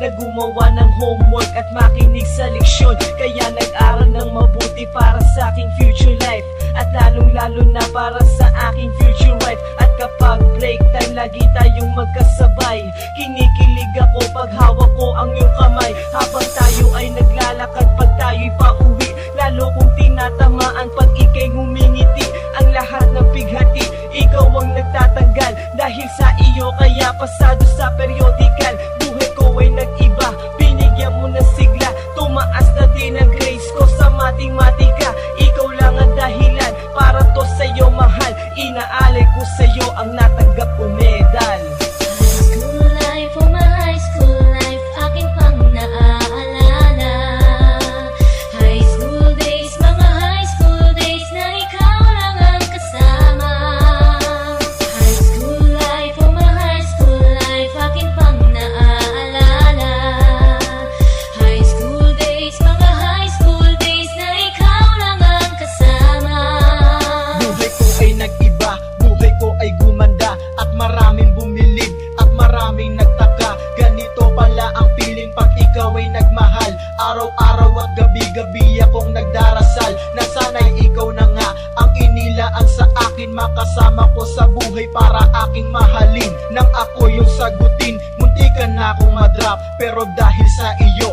na gumawa ng homework at makinig sa leksyon. Kaya nag-aral ng mabuti para sa aking future life, at lalong-lalo na para sa aking future wife. At kapag break time, lagi tayong magkasabay. Kinikilig ako pag hawak ko ang iyong kamay, habang tayo ay naglalakad pag tayo'y pauwi. Lalo kong tinatamaan pag ika'y ngumingiti. Ang lahat ng pighati, ikaw ang nagtatanggal. Dahil sa iyo kaya pasado sa periodical. Buhay ko ay nag-iba, binigyan mo ng sigla. Tumaas na din ang grades ko sa matematika. Ikaw lang ang dahilan para to sa'yo mahal. Inaalay ko sa'yo ang natanggap kong medal. School life, oh my high school life, akin pang naaalala. High school days, mga high school days na ikaw lang ang kasama. High school life, oh my high school life, akin pang naaalala. High school days, mga high school days na ikaw lang ang kasama. Buhay ko ay nag-iba, buhay ko ay gumanda, at maraming bumilig at maraming nagtaka. Ganito pala ang feeling pag ikaw ay nagmahal. Araw-araw at gabi-gabi akong nagdarasal na sana'y ikaw na nga ang inilaan sa akin. Makasama ko sa buhay para aking mahalin. Nang ako yung sagutin, muntikan na akong madrop, pero dahil sa iyo